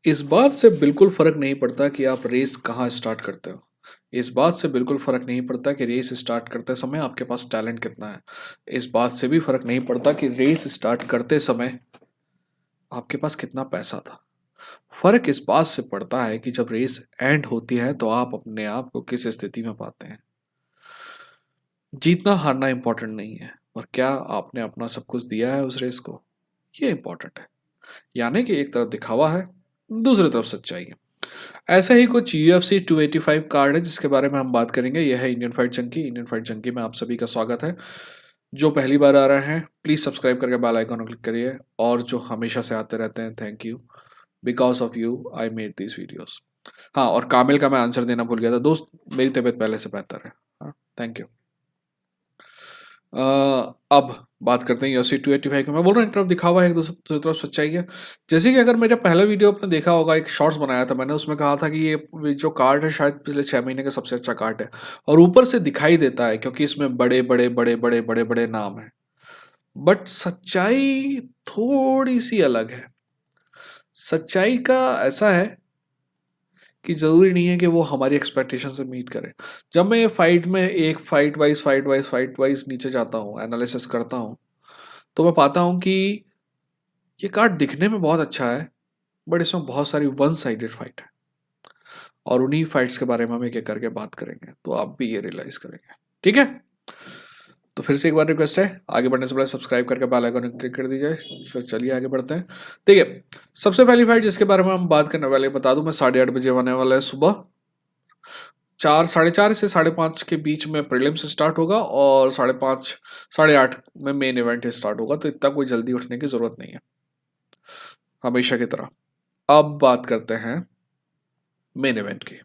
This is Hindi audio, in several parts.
इस बात से बिल्कुल फ़र्क नहीं पड़ता कि आप रेस कहाँ स्टार्ट करते हो। इस बात से बिल्कुल फ़र्क नहीं पड़ता कि रेस स्टार्ट करते समय आपके पास टैलेंट कितना है। इस बात से भी फ़र्क नहीं पड़ता कि रेस स्टार्ट करते समय आपके पास कितना पैसा था। फ़र्क इस बात से पड़ता है कि जब रेस एंड होती है तो आप अपने आप को किस स्थिति में पाते हैं। जीतना हारना इम्पोर्टेंट नहीं है, और क्या आपने अपना सब कुछ दिया है उस रेस को, ये इम्पोर्टेंट है। यानी कि एक तरफ दिखावा है, दूसरी तरफ सच्चाई है। ऐसा ही कुछ UFC 285 कार्ड है जिसके बारे में हम बात करेंगे। यह है Indian fight junkie. Indian fight junkie में आप सभी का स्वागत है। जो पहली बार आ रहे हैं प्लीज़ सब्सक्राइब करके बेल आइकन क्लिक करिए, और जो हमेशा से आते रहते हैं thank you. Because of you I made this videos. हाँ, और कामिल का मैं आंसर देना भूल गया था दोस्त, मेरी तबीयत पहले से बेहतर है। हाँ, थैंक यू। अब बात करते हैं UFC 285 की। मैं बोल रहा हूँ एक तरफ दिखावा है, एक दूसरी तरफ सच्चाई है। जैसे कि अगर मेरा पहला वीडियो आपने देखा होगा, एक शॉर्ट्स बनाया था मैंने, उसमें कहा था कि ये जो कार्ड है शायद पिछले 6 महीने का सबसे अच्छा कार्ड है, और ऊपर से दिखाई देता है क्योंकि इसमें बड़े बड़े बड़े बड़े बड़े बड़े नाम है। बट सच्चाई थोड़ी सी अलग है। सच्चाई का ऐसा है कि ज़रूरी नहीं है कि वो हमारी एक्सपेक्टेशन से मीट करे। जब मैं ये फाइट में एक फाइट वाइज नीचे जाता हूँ, एनालिसिस करता हूँ, तो मैं पाता हूँ कि ये कार्ड दिखने में बहुत अच्छा है, बट इसमें बहुत सारी वन साइडेड फाइट है, और उन्हीं फाइट्स के बारे में हम एक एक करके बात करेंगे, तो आप भी ये रियलाइज करेंगे। ठीक है, तो फिर से एक बार रिक्वेस्ट है, आगे बढ़ने से पहले सब्सक्राइब करके बेल आइकन क्लिक कर दीजिए। तो चलिए आगे बढ़ते हैं। देखिए, सबसे पहली फाइट जिसके बारे में हम बात करने वाले, बता दूं मैं, 8:30 बजे होने वाला है सुबह। 4, 4:30 से 5:30 के बीच में प्रीलिम्स स्टार्ट होगा, और 5:30 8:30 में मेन इवेंट स्टार्ट होगा, तो इतना कोई जल्दी उठने की जरूरत नहीं है, हमेशा की तरह। अब बात करते हैं मेन इवेंट की।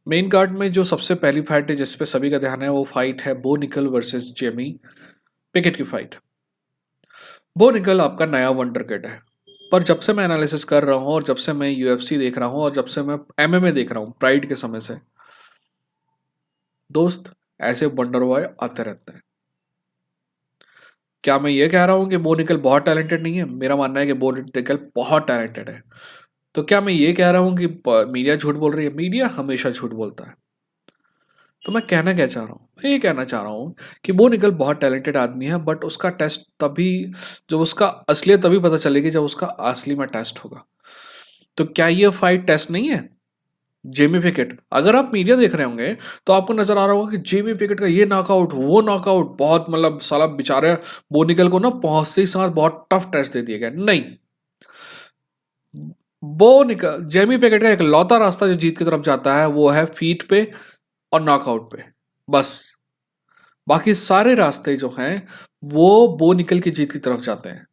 मेन कार्ड में जो सबसे पहली फाइट है जिस पे सभी का ध्यान है, वो फाइट है बो निकल वर्सेस जेमी पिकेट की फाइट। बो निकल आपका नया वंडर किड है, पर जब से मैं एनालिसिस कर रहा हूँ, और जब से मैं UFC देख रहा हूँ, और जब से मैं MMA देख रहा हूँ प्राइड के समय से, दोस्त, ऐसे वंडर बॉय आते रहते हैं। क्या मैं ये कह रहा हूँ कि बो निकल बहुत टैलेंटेड नहीं है? मेरा मानना है कि बो निकल बहुत टैलेंटेड है। तो क्या मैं ये कह रहा हूँ कि मीडिया झूठ बोल रही है? मीडिया हमेशा झूठ बोलता है। तो मैं कहना क्या चाह रहा हूँ, मैं ये कहना चाह रहा हूँ कि बो निकल बहुत टैलेंटेड आदमी है, बट उसका टेस्ट तभी, जब उसका असलियत तभी पता चलेगी जब उसका असली में टेस्ट होगा। तो क्या ये फाइट टेस्ट नहीं है? जेमी पिकेट, अगर आप मीडिया देख रहे होंगे तो आपको नजर आ रहा होगा कि जेमी पिकेट का ये नॉकआउट, वो नॉकआउट, बहुत मतलब साला बेचारे बोनिकल को ना पहुंचते ही साथ बहुत टफ टेस्ट दे दिया गया। नहीं, बोनिकल जेमी पिकेट का एक लौता रास्ता जो जीत की तरफ जाता है वो है फीट पे और नॉकआउट पे, बस। बाकी सारे रास्ते जो हैं वो बो निकल की जीत की तरफ जाते हैं।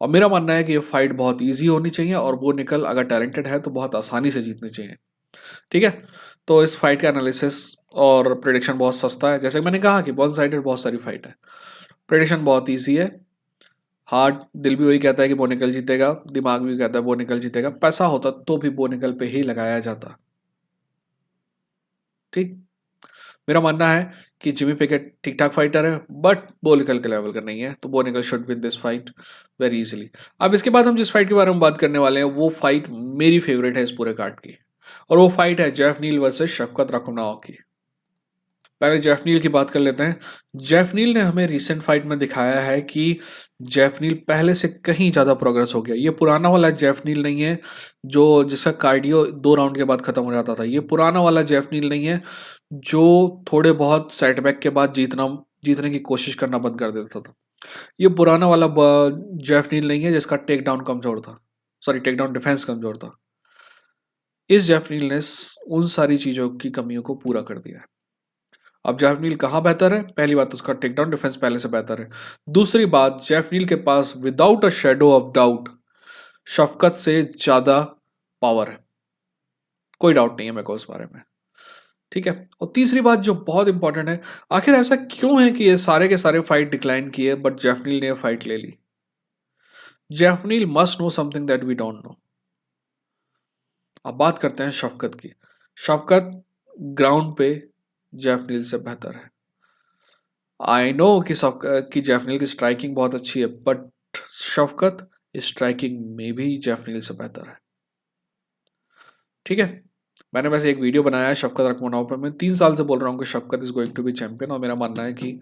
और मेरा मानना है कि ये फाइट बहुत इजी होनी चाहिए, और बो निकल अगर टैलेंटेड है तो बहुत आसानी से जीतनी चाहिए। ठीक है, तो इस फाइट का एनालिसिस और प्रिडिक्शन बहुत सस्ता है। जैसे मैंने कहा कि वन साइडेड बहुत सारी फाइट है, प्रिडिक्शन बहुत ईजी है। हार्ट दिल भी वही कहता है कि बो निकल जीतेगा, दिमाग भी कहता है बो निकल जीतेगा। पैसा होता तो भी बो निकल पे ही लगाया जाता। ठीक, मेरा मानना है कि जिमी पिकेट ठीक ठाक फाइटर है, बट बो निकल के लेवल का नहीं है, तो बो निकल should win this fight very easily. अब इसके बाद हम जिस फाइट के बारे में बात करने वाले हैं, वो फाइट मेरी फेवरेट है इस पूरे कार्ड की, और वो फाइट है जेफ नील वर्सेस शफकत रखुनाव की। पहले जेफ नील की बात कर लेते हैं। जेफ नील ने हमें रिसेंट फाइट में दिखाया है कि जेफ नील पहले से कहीं ज़्यादा प्रोग्रेस हो गया। ये पुराना वाला जेफ नील नहीं है जो जिसका कार्डियो 2 राउंड के बाद खत्म हो जाता था। ये पुराना वाला जेफ नील नहीं है जो थोड़े बहुत सेटबैक के बाद जीतने की कोशिश करना बंद कर देता था। ये पुराना वाला जेफ नील नहीं है जिसका टेक डाउन कमजोर था, सॉरी टेक डाउन डिफेंस कमजोर था। इस जेफ नील ने उन सारी चीज़ों की कमियों को पूरा कर दिया है। अब जेफ नील कहाँ बेहतर है? पहली बात, उसका टेक डाउन डिफेंस पहले से बेहतर है। दूसरी बात, जेफ नील के पास without a shadow of doubt Shafqat से ज्यादा पावर है, कोई डाउट नहीं है मेरे को उस बारे में। ठीक है, और तीसरी बात जो बहुत इंपॉर्टेंट है, आखिर ऐसा क्यों है कि ये सारे के सारे फाइट डिक्लाइन किए बट जेफ नील ने फाइट ले ली? Jeff Neil must know something that we don't know. अब बात करते हैं शफकत की। शफकत ग्राउंड पे जेफ नील से बेहतर है। आई नो कि जैफनील की स्ट्राइकिंग बहुत अच्छी है, बट शफकत स्ट्राइकिंग में भी जैफनील से बेहतर है। ठीक है। मैंने वैसे एक वीडियो बनाया है शफकत रखमनाव पर, मैं 3 साल से बोल रहा हूँ कि Shafqat is going to be champion, और मेरा मानना है कि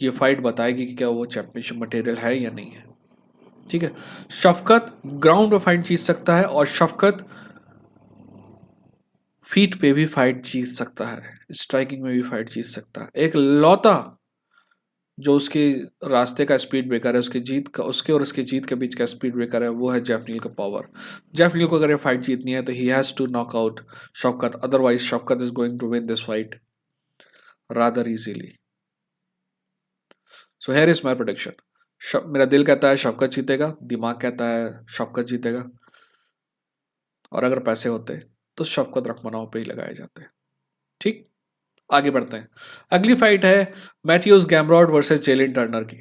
ये फाइट बताएगी कि क्या वो चैंपियनशिप मटेरियल है या नहीं है। ठीक है, शफकत ग्राउंड में फाइट जीत सकता है, और शफकत फीट पे भी फाइट जीत सकता है, स्ट्राइकिंग में भी फाइट जीत सकता है। एक लौता जो उसके रास्ते का स्पीड ब्रेकर है, उसके जीत का, उसके और उसके जीत के बीच का स्पीड ब्रेकर है, वो है जेफ नील का पावर। जेफ नील को अगर ये फाइट जीतनी है तो he has to knock out Shaukat, otherwise Shaukat is going to win this fight rather easily. So here is my prediction. मेरा दिल कहता है शौकत जीतेगा, दिमाग कहता है शौकत जीतेगा, और अगर पैसे होते तो शौकत रखमनाव पे ही लगाए जाते। ठीक, आगे बढ़ते हैं। अगली फाइट है मैथ्यूज गैमरॉड वर्सेस जेलिन टर्नर की।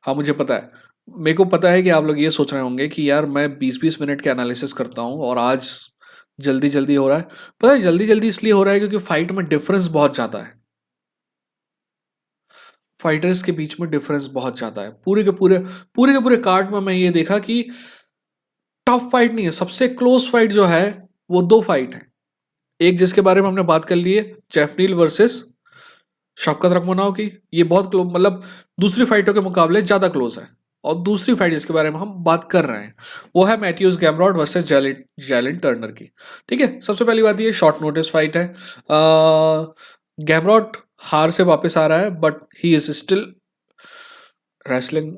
हाँ, मुझे पता है, मेरे को पता है कि आप लोग ये सोच रहे होंगे कि यार मैं 20-20 मिनट के एनालिसिस करता हूँ और आज जल्दी जल्दी हो रहा है। पता है जल्दी जल्दी इसलिए हो रहा है क्योंकि फाइट में डिफरेंस बहुत ज़्यादा है। फाइटर्स के बीच में डिफरेंस बहुत ज़्यादा है। पूरे के पूरे कार्ड में मैं ये देखा कि टफ फाइट नहीं है, सबसे क्लोज फाइट जो है वो 2 फाइट है। एक जिसके बारे में हमने बात कर ली है, जेफनील वर्सेस शौकत रखमनाव की, ये बहुत क्लोज, मतलब दूसरी फाइटों के मुकाबले ज़्यादा क्लोज है। और दूसरी फाइट जिसके बारे में हम बात कर रहे हैं वो है मैथ्यूज गैमरॉड वर्सेस जैलिन टर्नर की। ठीक है, सबसे पहली बात ये शॉर्ट नोटिस फाइट है। गैमरॉड हार से वापस आ रहा है, but he is still wrestling,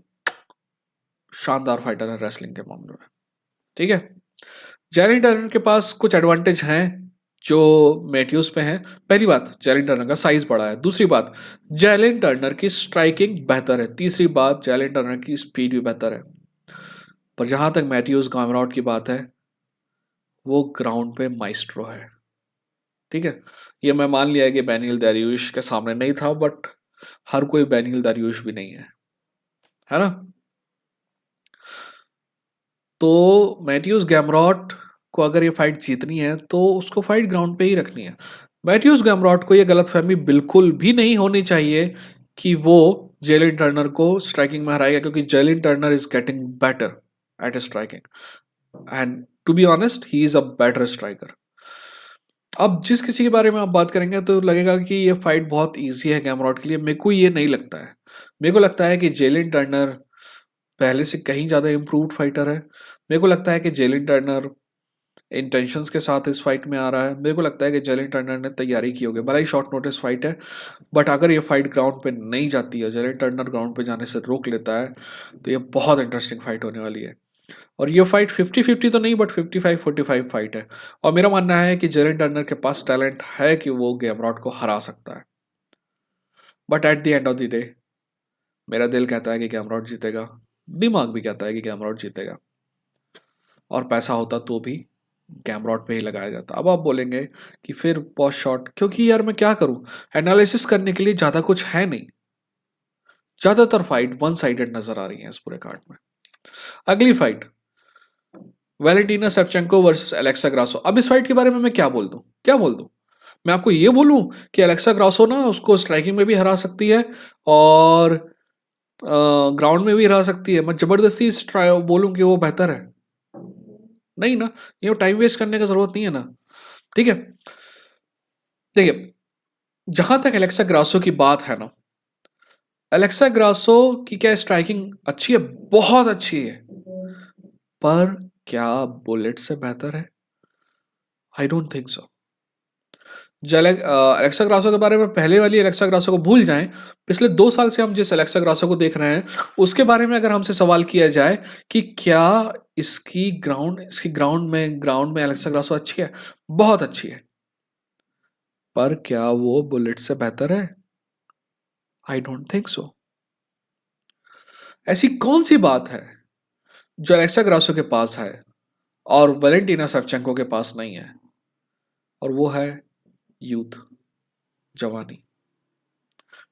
शानदार फाइटर है रेसलिंग के मामले में। ठीक है, जैलिन टर्नर के पास कुछ एडवांटेज हैं जो मैथ्यूज पे हैं। पहली बात, जैलिन टर्नर का साइज बड़ा है। दूसरी बात, जैलिन टर्नर की स्ट्राइकिंग बेहतर है। तीसरी बात, जैलिन टर्नर की स्पीड भी बेहतर है। पर जहां तक मैथ्यूज गामराउट की बात है, वो ग्राउंड पे माइस्ट्रो है। ठीक है, ये मैं मान लिया है कि बैनियल दरियुश के सामने नहीं था, बट हर कोई बैनियल दरियुश भी नहीं है ना। तो मैथ्यूज गैमरॉट को अगर ये फाइट जीतनी है तो उसको फाइट ग्राउंड पे ही रखनी है। मैथ्यूज गैमरॉट को ये गलतफहमी बिल्कुल भी नहीं होनी चाहिए कि वो जेलिन टर्नर को स्ट्राइकिंग में हराएगा, क्योंकि Jalin Turner is getting better at striking, and to be honest he is a better striker. अब जिस किसी के बारे में आप बात करेंगे तो लगेगा कि ये फाइट बहुत इजी है गैमरॉट के लिए। मेरे को ये नहीं लगता है। मेरे को लगता है कि जेलिन टर्नर पहले से कहीं ज़्यादा इम्प्रूव्ड फाइटर है। मेरे को लगता है कि जेलिन टर्नर इंटेंशंस के साथ इस फाइट में आ रहा है। मेरे को लगता है कि जेलिन टर्नर ने तैयारी की होगी, भले ही शॉर्ट नोटिस फाइट है, बट अगर ये फाइट ग्राउंड पे नहीं जाती है, जेलिन टर्नर ग्राउंड पे जाने से रोक लेता है, तो ये बहुत इंटरेस्टिंग फाइट होने वाली है। और ये फाइट 50-50 तो नहीं, बट 55-45 फाइट है। और मेरा मानना है कि जेलिन टर्नर के पास टैलेंट है कि वो गैमरॉट को हरा सकता है। But at the end of the day मेरा दिल कहता है कि गैमरॉट जीतेगा, दिमाग भी कहता है कि गैमरॉट जीतेगा, और पैसा होता तो भी गैमरॉट पे ही लगाया जाता। अब आप बोलेंगे कि फिर पॉस्ट शॉट, क्योंकि यार मैं क्या करूं, एनालिसिस करने के लिए ज़्यादा कुछ है नहीं। ज़्यादातर फाइट वन साइडेड नजर आ रही है इस पूरे कार्ड में। अगली fight Valentina Shevchenko versus Alexa Grasso. अब इस फाइट के बारे में मैं क्या बोल दूं? मैं आपको ये बोलूं कि एलेक्सा ग्रासो ना उसको स्ट्राइकिंग में भी हरा सकती है और ग्राउंड में भी हरा सकती है। मैं जबरदस्ती बोलूं कि वो बेहतर है? नहीं ना, ये टाइम वेस्ट करने का जरूरत नहीं है ना। ठीक है, देखिए, जहां तक एलेक्सा ग्रासो की बात है ना, एलेक्सा ग्रासो की क्या स्ट्राइकिंग अच्छी है? बहुत अच्छी है। पर क्या बुलेट से बेहतर है? I don't think so. Alexa Grasso के बारे में, पहले वाली एलेक्सा ग्रासो को भूल जाएं। पिछले 2 साल से हम जिस एलेक्सा ग्रासो को देख रहे हैं उसके बारे में अगर हमसे सवाल किया जाए कि क्या इसकी ग्राउंड में एलेक्सा ग्रासो अच्छी है, बहुत अच्छी है, पर क्या वो बुलेट से बेहतर है? I don't think so. ऐसी कौन सी बात है जो एलेक्सा ग्रासो के पास है और वैलेंटीना शेवचेंको के पास नहीं है? और वो है यूथ, जवानी।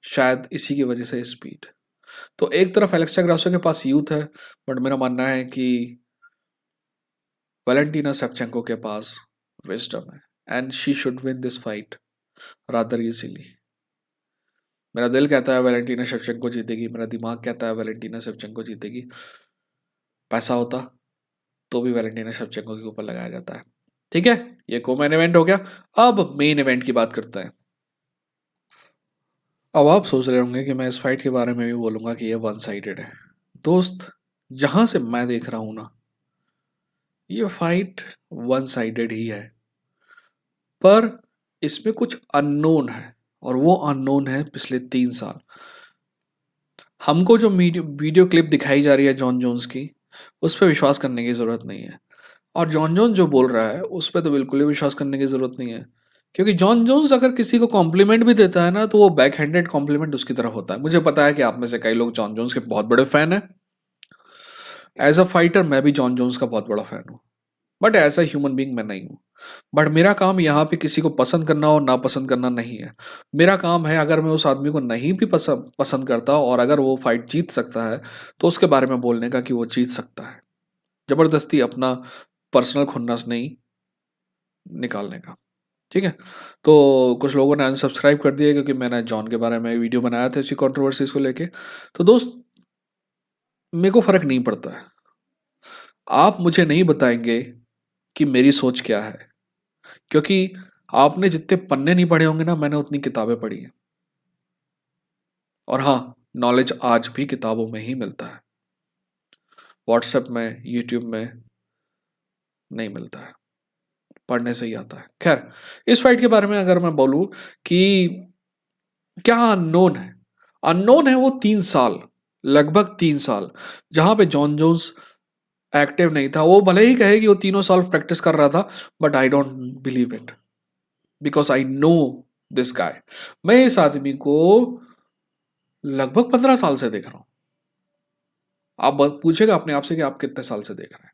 शायद इसी की वजह से स्पीड। तो एक तरफ एलेक्सा ग्रासो के पास यूथ है, बट मेरा मानना है कि वैलेंटीना शेवचेंको के पास विजडम है, and she should win this fight rather easily. मेरा दिल कहता है वैलेंटीना शेवचेंको जीतेगी, मेरा दिमाग कहता है वैलेंटीना शेवचेंको जीतेगी। पैसा होता तो भी वैलेंटीना शेवचेंको के ऊपर लगाया जाता है। ठीक है, ये को मेन इवेंट हो गया। अब मेन इवेंट की बात करते हैं। अब आप सोच रहे होंगे कि मैं इस फाइट के बारे में भी बोलूंगा कि ये वन साइडेड है। दोस्त, जहां से मैं देख रहा हूं ना, ये फाइट वन साइडेड ही है। पर इसमें कुछ अननोन है, और वो अननोन है पिछले 3 साल। हमको जो वीडियो क्लिप दिखाई जा रही है जॉन जोन्स की, उस पर विश्वास करने की ज़रूरत नहीं है। और जॉन जोन्स जो बोल रहा है उस पर तो बिल्कुल ही विश्वास करने की ज़रूरत नहीं है। क्योंकि जॉन जोन्स अगर किसी को कॉम्प्लीमेंट भी देता है ना, तो वो बैक हैंडेड कॉम्प्लीमेंट उसकी तरफ होता है। मुझे पता है कि आप में से कई लोग जॉन जोन्स के बहुत बड़े फैन हैं। एज अ फाइटर मैं भी जॉन जोन्स का बहुत बड़ा फैन हूँ, but as a human being मैं नहीं हूँ। बट मेरा काम यहाँ पे किसी को पसंद करना और नापसंद करना नहीं है। मेरा काम है, अगर मैं उस आदमी को नहीं भी पसंद पसंद करता और अगर वो फाइट जीत सकता है, तो उसके बारे में बोलने का कि वो जीत सकता है। जबरदस्ती अपना पर्सनल खुन्नस नहीं निकालने का। ठीक है। तो कुछ लोगों ने अनसब्सक्राइब कर दिया क्योंकि मैंने जॉन के बारे में वीडियो बनाया था, उसकी कंट्रोवर्सीज को लेके। तो दोस्त, मेरे को फर्क नहीं पड़ता है। आप मुझे नहीं बताएंगे कि मेरी सोच क्या है, क्योंकि आपने जितने पन्ने नहीं पढ़े होंगे ना, मैंने उतनी किताबें पढ़ी हैं। और हाँ, नॉलेज आज भी किताबों में ही मिलता है, व्हाट्सएप में, यूट्यूब में नहीं मिलता है। पढ़ने से ही आता है। खैर, इस फाइट के बारे में अगर मैं बोलूं कि क्या अननोन है, अननोन है वो 3 साल, लगभग 3 साल, जहां पे जॉन जोन्स एक्टिव नहीं था। वो भले ही कहे कि वो 3 साल प्रैक्टिस कर रहा था, but I don't believe it, because I know this guy. मैं इस आदमी को लगभग 15 साल से देख रहा हूं। आप पूछेगा अपने आप से कि आप कितने साल से देख रहे हैं।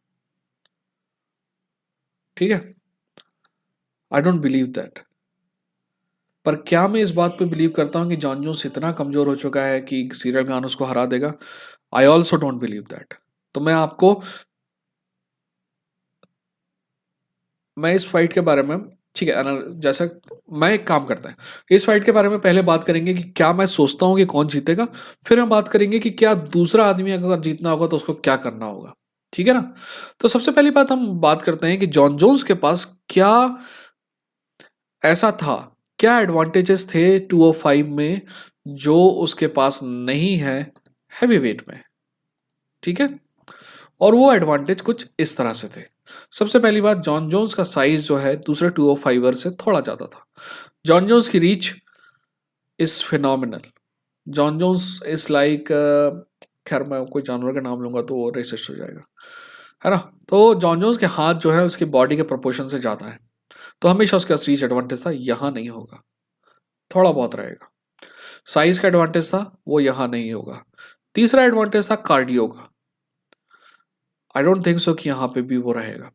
ठीक है, आई डोंट बिलीव दैट। पर क्या मैं इस बात पे बिलीव करता हूं कि जॉन जोन्स इतना कमजोर हो चुका है कि सीरियल गान उसको हरा देगा? I also don't believe that. तो मैं इस फाइट के बारे में, ठीक है, जैसा, मैं एक काम करता है, इस फाइट के बारे में पहले बात करेंगे कि क्या मैं सोचता हूं कि कौन जीतेगा। फिर हम बात करेंगे कि क्या दूसरा आदमी अगर जीतना होगा तो उसको क्या करना होगा। ठीक है ना? तो सबसे पहली बात हम बात करते हैं कि जॉन जोन्स के पास क्या ऐसा था, क्या एडवांटेजेस थे 205 में जो उसके पास नहीं है हैवी वेट में। ठीक है, और वो एडवांटेज कुछ इस तरह से थे। सबसे पहली बात, जॉन जोन्स का साइज जो है दूसरे 205 से थोड़ा ज्यादा था। जॉन जोन्स की reach is phenomenal. John Jones is like, खैर मैं कोई जानवर का नाम लूंगा तो वो रेसिस्ट हो जाएगा, है ना? तो जॉन जोन्स के हाथ जो है उसकी बॉडी के प्रोपोर्शन से ज्यादा है, तो हमेशा उसका रीच एडवांटेज था, यहाँ नहीं होगा, थोड़ा बहुत रहेगा। साइज का एडवांटेज था, वो यहाँ नहीं होगा। तीसरा एडवांटेज था कार्डियो का। आई डोंट थिंक सो कि यहाँ पे भी वो रहेगा।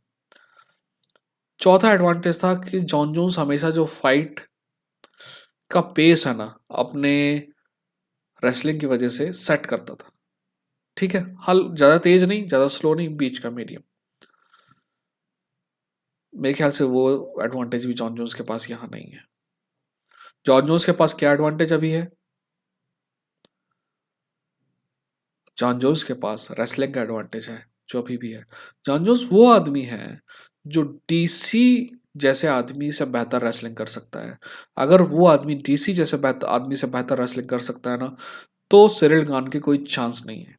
चौथा एडवांटेज था कि जॉन जोन्स हमेशा जो फाइट का पेस है ना, अपने रेसलिंग की वजह से सेट करता था। ठीक है, हल ज्यादा तेज नहीं, ज्यादा स्लो नहीं, बीच का मीडियम। मेरे ख्याल से वो एडवांटेज भी जॉन जोन्स के पास यहाँ नहीं है। जॉन जोन्स के पास क्या एडवांटेज अभी है? जॉन जोन्स के पास रेसलिंग का एडवांटेज है, जो अभी भी है। जॉन जोन्स वो आदमी है जो डीसी जैसे आदमी से बेहतर रेसलिंग कर सकता है। अगर वो आदमी डीसी जैसे बेहतर आदमी से बेहतर रेसलिंग कर सकता है ना, तो सिरिल गान की कोई चांस नहीं है।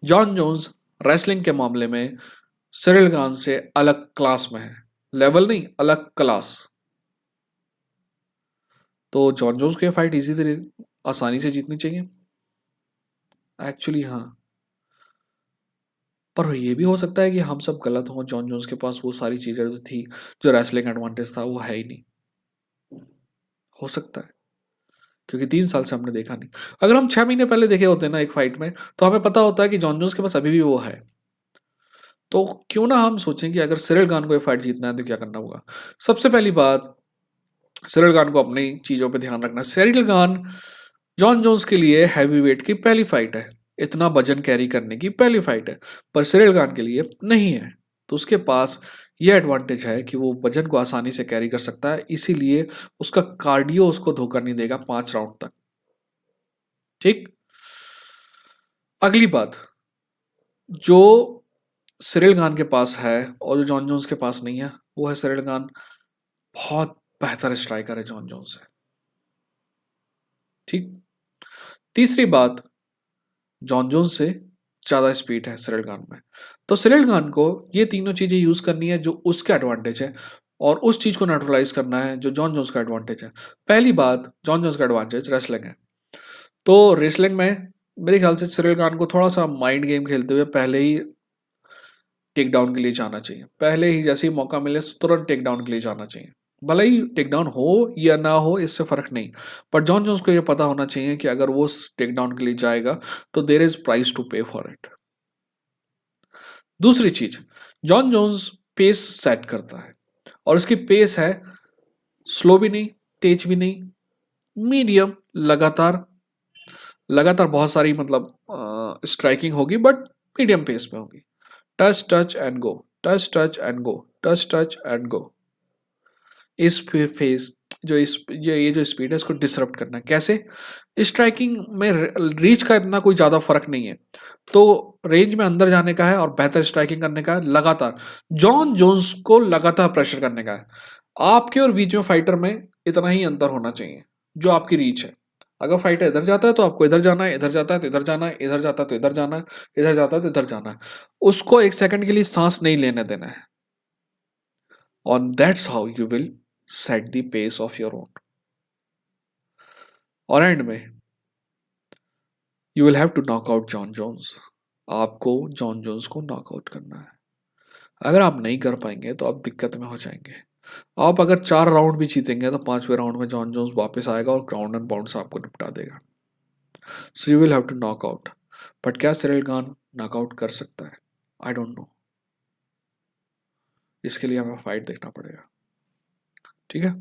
जॉन जोन्स रेसलिंग के मामले में सिरिल गान से अलग क्लास में है, लेवल नहीं, अलग क्लास। तो जॉन जोन्स की फाइट इजी तरह आसानी से जीतनी चाहिए एक्चुअली, हाँ। पर ये भी हो सकता है कि हम सब गलत हों, जॉन जोन्स के पास वो सारी चीजें जो थी, जो रेसलिंग एडवांटेज था, वो है ही नहीं। हो सकता है, क्योंकि 3 साल से हमने देखा नहीं। अगर हम 6 महीने पहले देखे होते ना एक फाइट में, तो हमें पता होता है कि जॉन जोन्स के पास अभी भी वो है। तो क्यों ना हम सोचें कि अगर सिरिल गान को ये फाइट जीतना है तो क्या करना होगा। सबसे पहली बात, सिरिल गान को अपनी चीजों पे ध्यान रखना। सिरिल गान जॉन जोन्स के लिए हैवी वेट की पहली फाइट है, इतना वजन कैरी करने की पहली फाइट है। पर सिरिल गान के लिए नहीं है। तो उसके पास यह एडवांटेज है कि वो वजन को आसानी से कैरी कर सकता है, इसीलिए उसका कार्डियो उसको धोखा नहीं देगा 5 राउंड तक। ठीक। अगली बात, जो सिरिल खान के पास है और जो जॉन जोन्स के पास नहीं है, वो है सिरिल खान। बहुत बेहतर स्ट्राइकर है जॉन जोन्स से। ठीक। तीसरी बात, जॉन जोन्स से ज़्यादा स्पीड है सिरिल खान में। तो सिरिल खान को ये तीनों चीज़ें यूज़ करनी है जो उसका एडवांटेज है, और उस चीज़ को न्यूट्रलाइज करना है जो जॉन जोन्स का एडवांटेज है। पहली बात, जॉन जोन्स का एडवांटेज रेसलिंग है। तो रेसलिंग में मेरे ख्याल से सिरिल खान को थोड़ा सा माइंड गेम खेलते हुए पहले ही टेक डाउन के लिए जाना चाहिए। पहले ही जैसे ही मौका मिले तुरंत टेक डाउन के लिए जाना चाहिए। भले ही टेक डाउन हो या ना हो, इससे फर्क नहीं, पर जॉन जोन्स को यह पता होना चाहिए कि अगर वो टेक डाउन के लिए जाएगा तो देर इज प्राइस टू पे फॉर इट। दूसरी चीज, जॉन जोन्स पेस सेट करता है, और उसकी पेस है स्लो भी नहीं, तेज भी नहीं, मीडियम। लगातार लगातार बहुत सारी मतलब स्ट्राइकिंग होगी, बट मीडियम पेस में होगी। Touch touch and go, touch touch and go, touch touch and go. इस फेज जो इस ये जो स्पीड है इसको डिसरप्ट करना है। कैसे? स्ट्राइकिंग में रीच का इतना कोई ज़्यादा फर्क नहीं है, तो रेंज में अंदर जाने का है और बेहतर स्ट्राइकिंग करने का है। लगातार जॉन जोन्स को लगातार प्रेशर करने का है। आपके और बीच में फाइटर में इतना ही अंतर होना चाहिए जो आपकी रीच है। अगर फाइटर इधर जाता है तो आपको इधर जाना है, इधर जाता है तो इधर जाना है, इधर जाता है तो इधर जाना है, इधर जाता है तो इधर जाना है। उसको एक सेकंड के लिए सांस नहीं लेने देना है। और that's how you will set the pace of your own. और एंड में you will have to knock out John Jones. आपको जॉन जोन्स को नॉकआउट करना है। अगर आप नहीं कर पाएंगे तो आप दिक्कत में हो जाएंगे। आप अगर 4 राउंड भी जीतेंगे तो 5वें राउंड में जॉन जोन्स वापस आएगा और ग्राउंड एंड पाउंड से आपको निपटा देगा। So you will have to knock out. But क्या सिरिल खान नॉकआउट कर सकता है? I don't know. इसके लिए हमें फाइट देखना पड़ेगा। ठीक है।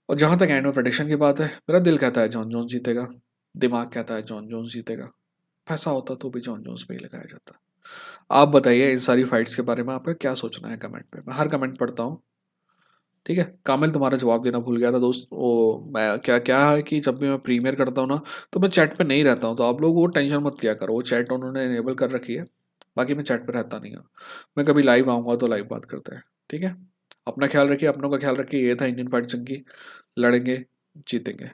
और जहां तक एंड में प्रेडिक्शन की बात है, मेरा दिल कहता है जॉन जोन्स जीतेगा, दिमाग कहता है जॉन जोन्स जीतेगा। पैसा होता तो भी जॉन जोन्स पे ही लगाया जाता। आप बताइए इन सारी फाइट्स के बारे में आपका क्या सोचना है कमेंट पे। मैं हर कमेंट पढ़ता हूँ। ठीक है। कामिल तुम्हारा जवाब देना भूल गया था दोस्त। वो मैं क्या क्या है कि जब भी मैं प्रीमियर करता हूँ ना, तो मैं चैट पे नहीं रहता हूँ, तो आप लोग वो टेंशन मत लिया करो। वो चैट उन्होंने इनेबल कर रखी है, बाकी मैं चैट पे रहता नहीं हूँ। मैं कभी लाइव आऊँगा तो लाइव बात करते हैं। ठीक है। अपना ख्याल रखिए, अपनों का ख्याल रखिए। ये था इंडियन फाइट जंगी। लड़ेंगे, जीतेंगे।